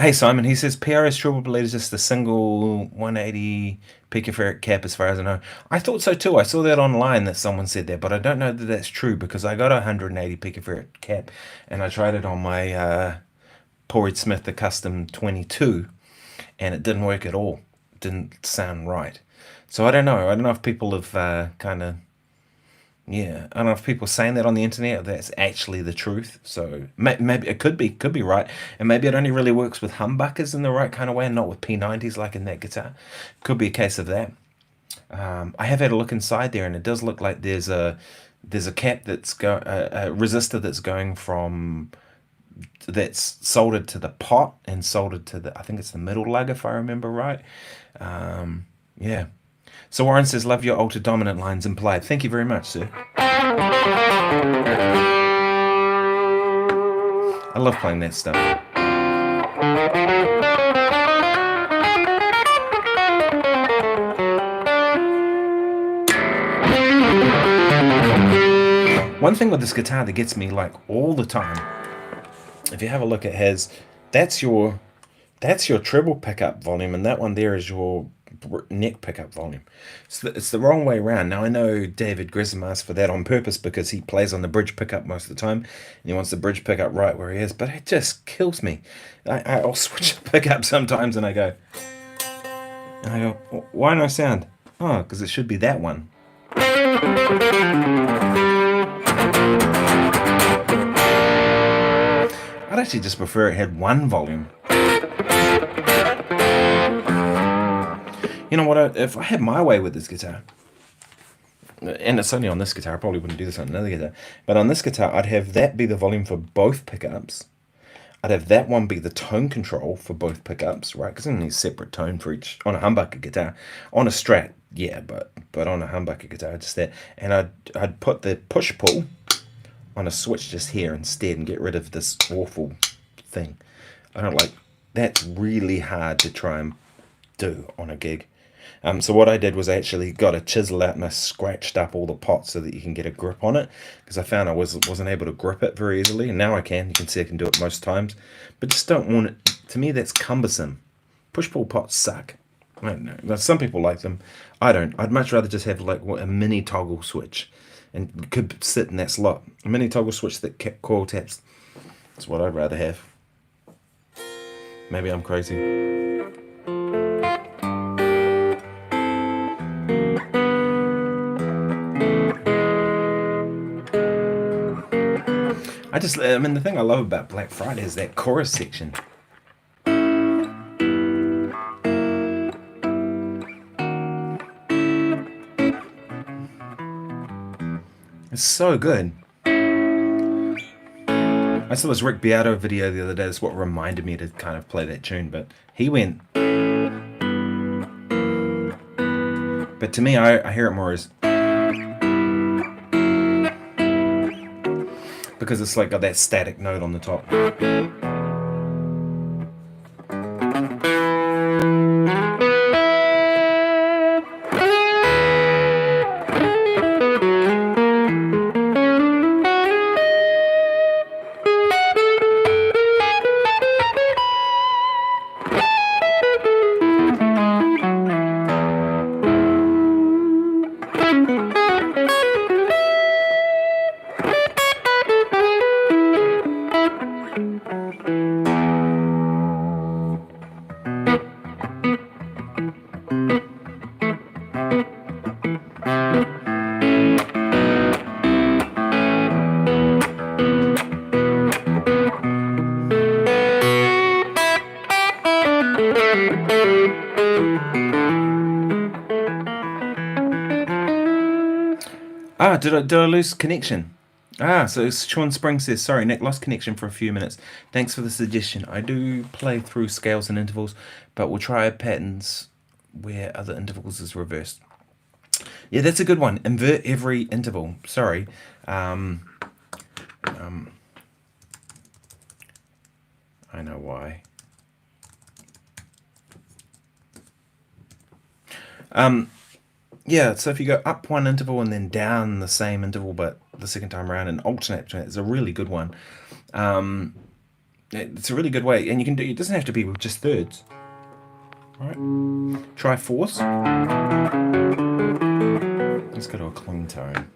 Hey Simon, he says PRS triple blade is just a single 180 picofarad cap as far as I know. I thought so too. I saw that online that someone said that, but I don't know that that's true because I got a 180 picofarad cap and I tried it on my Paul Reed Smith the Custom 22 and it didn't work at all. It didn't sound right. So I don't know. I don't know if people have kind of, yeah, I don't know if people are saying that on the internet, that's actually the truth. So maybe it could be right. And maybe it only really works with humbuckers in the right kind of way and not with P90s like in that guitar. Could be a case of that. I have had a look inside there and it does look like there's a cap that's a resistor that's going from, that's soldered to the pot and soldered to the, I think it's the middle lug if I remember right. Yeah. So Warren says, love your alter dominant lines implied. Thank you very much, sir. I love playing that stuff. One thing with this guitar that gets me like all the time, if you have a look, it has, that's your treble pickup volume, and that one there is your neck pickup volume. It's the wrong way around. Now I know David Gresham asked for that on purpose because he plays on the bridge pickup most of the time, and he wants the bridge pickup right where he is. But it just kills me. I'll switch the pickup sometimes, and I go, why no sound? Oh, because it should be that one. I'd actually just prefer it had one volume. You know what, if I had my way with this guitar, and it's only on this guitar, I probably wouldn't do this on another guitar, but on this guitar, I'd have that be the volume for both pickups. I'd have that one be the tone control for both pickups, right? Because I need a separate tone for each, on a humbucker guitar. On a Strat, yeah, but on a humbucker guitar, just that. And I'd put the push-pull on a switch just here instead and get rid of this awful thing. I don't like, that's really hard to try and do on a gig. So what I did was I actually got a chisel out and I scratched up all the pots so that you can get a grip on it, because I found I wasn't able to grip it very easily, and now I can. You can see I can do it most times, but just don't want it. To me, that's cumbersome. Push-pull pots suck. I don't know. Now, some people like them. I don't. I'd much rather just have like a mini toggle switch, and could sit in that slot. A mini toggle switch that coil taps. That's what I'd rather have. Maybe I'm crazy. I mean, the thing I love about Black Friday is that chorus section. It's so good. I saw this Rick Beato video the other day. That's what reminded me to kind of play that tune, but he went. But to me, I hear it more as, because it's like got that static note on the top. Did I lose connection? So Sean Spring says, sorry, Nick, lost connection for a few minutes. Thanks for the suggestion. I do play through scales and intervals, but we'll try patterns where other intervals is reversed. Yeah, that's a good one. Invert every interval. Sorry. I know why. Yeah, so if you go up one interval and then down the same interval, but the second time around and alternate between it, it's a really good one. It's a really good way, and you can do. It doesn't have to be with just thirds. All right, try fourths. Let's go to a clean tone.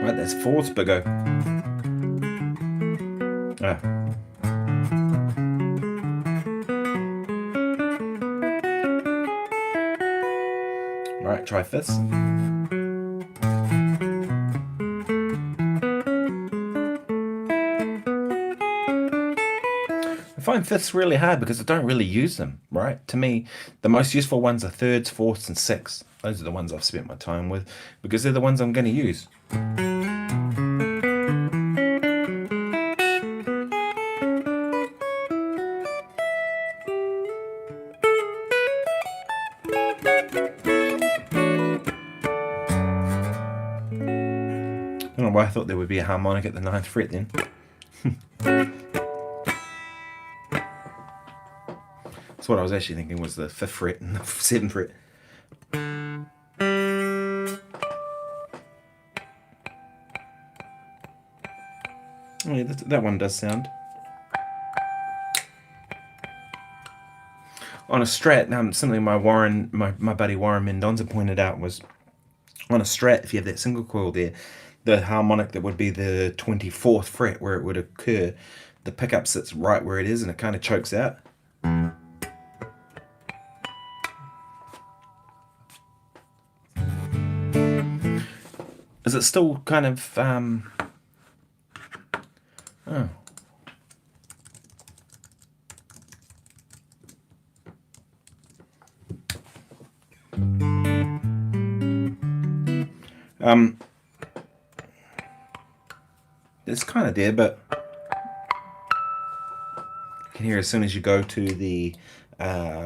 Right, that's fourths, but go. Right, try fifths. I find fifths really hard because I don't really use them, right? To me, the most useful ones are thirds, fourths, and sixths. Those are the ones I've spent my time with because they're the ones I'm going to use. I don't know why I thought there would be a harmonic at the 9th fret then. That's what I was actually thinking was the 5th fret and the 7th fret. Yeah, that one does sound. On a Strat, something my buddy Warren Mendonza pointed out was, on a Strat, if you have that single coil there, the harmonic that would be the 24th fret where it would occur, the pickup sits right where it is and it kind of chokes out. Is it still kind of oh. It's kind of there, but you can hear as soon as you go to the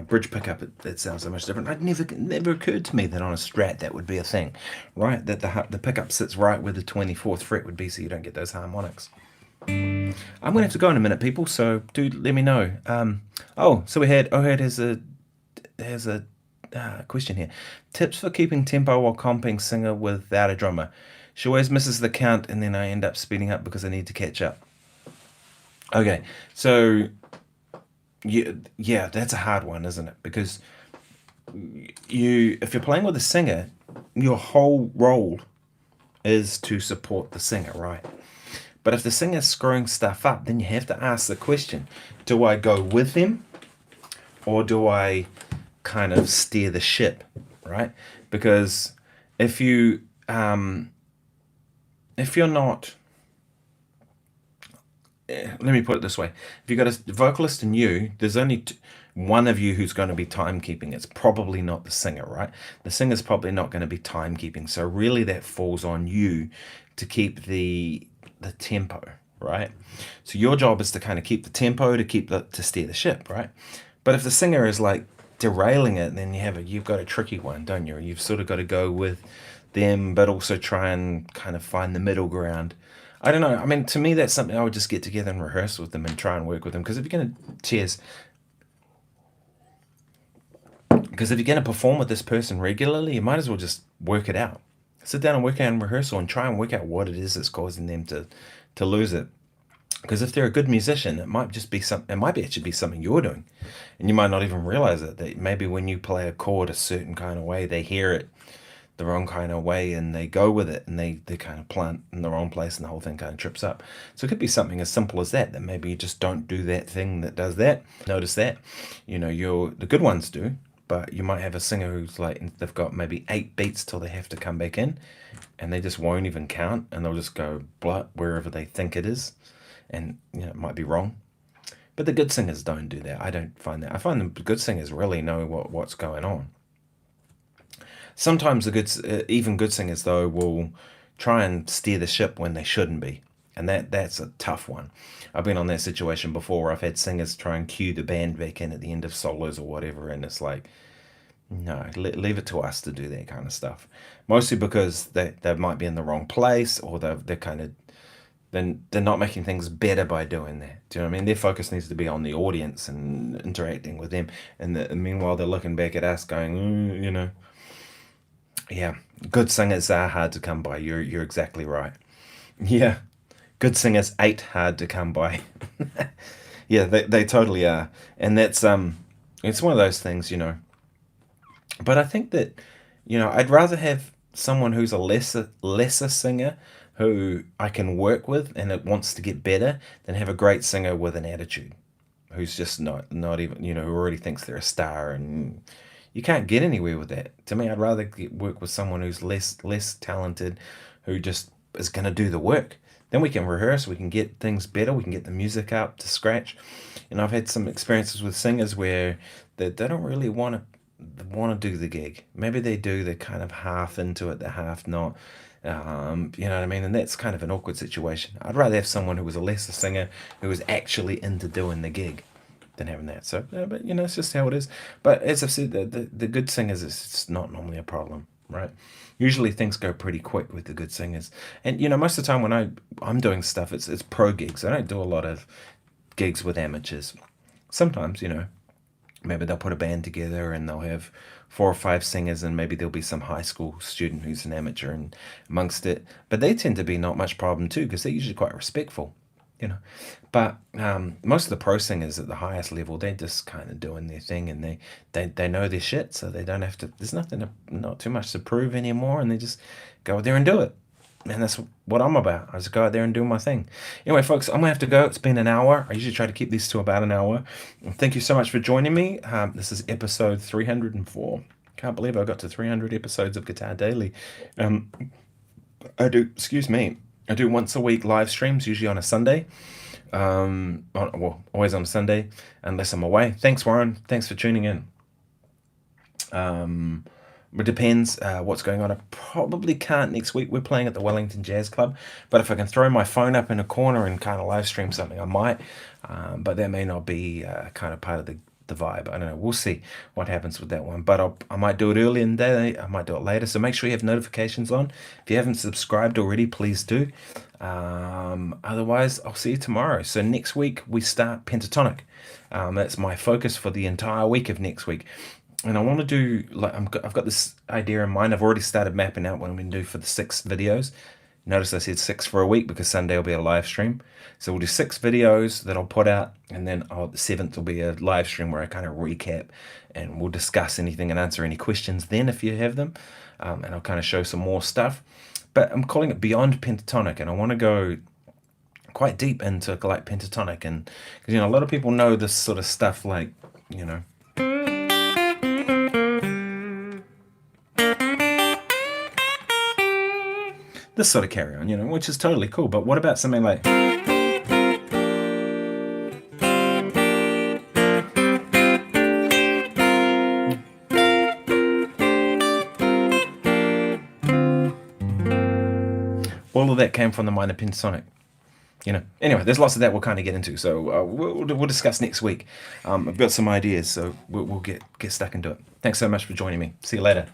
bridge pickup, it sounds so much different. It never occurred to me that on a Strat that would be a thing, right? That the pickup sits right where the 24th fret would be, so you don't get those harmonics. I'm gonna have to go in a minute, people. So do let me know. So Ohad has a question here. Tips for keeping tempo while comping singer without a drummer. She always misses the count, and then I end up speeding up because I need to catch up. Okay, so yeah, that's a hard one, isn't it? Because if you're playing with a singer, your whole role is to support the singer, right? But if the singer's screwing stuff up, then you have to ask the question: do I go with them, or do I kind of steer the ship, right? Because if you're not, let me put it this way: if you've got a vocalist and you, there's only one of you who's going to be timekeeping. It's probably not the singer, right? The singer's probably not going to be timekeeping. So really that falls on you to keep the tempo, right? So your job is to kind of keep the tempo, to steer the ship, right? But if the singer is like derailing it, then you've got a tricky one, don't you? You've sort of got to go with them, but also try and kind of find the middle ground. I don't know. I mean, to me, that's something I would just get together and rehearse with them and try and work with them. Because if you're going to perform with this person regularly, you might as well just work it out. Sit down and work out in rehearsal and try and work out what it is that's causing them to lose it. Because if they're a good musician, it might actually be something you're doing, and you might not even realize it. That maybe when you play a chord a certain kind of way, they hear it the wrong kind of way and they go with it, and they kind of plant in the wrong place, and the whole thing kind of trips up. So it could be something as simple as that maybe you just don't do that thing that does that. Notice that, the good ones do, but you might have a singer who's like, they've got maybe 8 beats till they have to come back in, and they just won't even count, and they'll just go blah wherever they think it is, and it might be wrong. But the good singers don't do that. I don't find that. I find the good singers really know what's going on. Sometimes even good singers though will try and steer the ship when they shouldn't be, and that's a tough one. I've been on that situation before where I've had singers try and cue the band back in at the end of solos or whatever, and it's like, no, leave it to us to do that kind of stuff. Mostly because they might be in the wrong place, or they're kind of, then they're not making things better by doing that. Do you know what I mean? Their focus needs to be on the audience and interacting with them, and meanwhile they're looking back at us going, Yeah, good singers are hard to come by. You're exactly right. Yeah, good singers ain't hard to come by. Yeah, they totally are, and that's it's one of those things, But I think that, I'd rather have someone who's a lesser singer who I can work with and it wants to get better than have a great singer with an attitude who's just not even, who already thinks they're a star, and you can't get anywhere with that. To me, I'd rather work with someone who's less talented, who just is going to do the work. Then we can rehearse, we can get things better, we can get the music up to scratch. And I've had some experiences with singers where they don't really want to do the gig. Maybe they do, they're kind of half into it, they're half not. You know what I mean? And that's kind of an awkward situation. I'd rather have someone who was a lesser singer who was actually into doing the gig than having that. So, but it's just how it is. But as I've said, the good singers, it's not normally a problem, right? Usually things go pretty quick with the good singers. And, most of the time when I'm doing stuff, it's pro gigs. I don't do a lot of gigs with amateurs. Sometimes, maybe they'll put a band together and they'll have 4 or 5 singers, and maybe there'll be some high school student who's an amateur and amongst it. But they tend to be not much problem too, because they're usually quite respectful. you know. But most of the pro singers at the highest level, they're just kind of doing their thing, and they know their shit, so they don't have to. There's not too much to prove anymore, and they just go out there and do it. And that's what I'm about. I just go out there and do my thing. Anyway, folks, I'm gonna have to go. It's been an hour. I usually try to keep these to about an hour. Thank you so much for joining me. This is episode 304. Can't believe I got to 300 episodes of Guitar Daily. I do once a week live streams, usually on a Sunday. Always on a Sunday, unless I'm away. Thanks, Warren. Thanks for tuning in. It depends what's going on. I probably can't next week. We're playing at the Wellington Jazz Club, but if I can throw my phone up in a corner and kind of live stream something, I might. But that may not be kind of part of the vibe. I don't know. We'll see what happens with that one. But I might do it early in the day. I might do it later. So make sure you have notifications on. If you haven't subscribed already, please do. Otherwise, I'll see you tomorrow. So next week we start pentatonic. That's my focus for the entire week of next week. And I want to do, I've got this idea in mind. I've already started mapping out what I'm going to do for the 6 videos. Notice I said 6 for a week because Sunday will be a live stream. So we'll do 6 videos that I'll put out, and then the 7th will be a live stream where I kind of recap and we'll discuss anything and answer any questions then if you have them. And I'll kind of show some more stuff. But I'm calling it Beyond Pentatonic, and I want to go quite deep into like pentatonic, and because a lot of people know this sort of stuff, like this sort of carry on, which is totally cool. But what about something like all of that came from the minor pentatonic? Anyway, there's lots of that we'll kind of get into, so we'll discuss next week. I've got some ideas, so we'll get stuck into it. Thanks so much for joining me. See you later.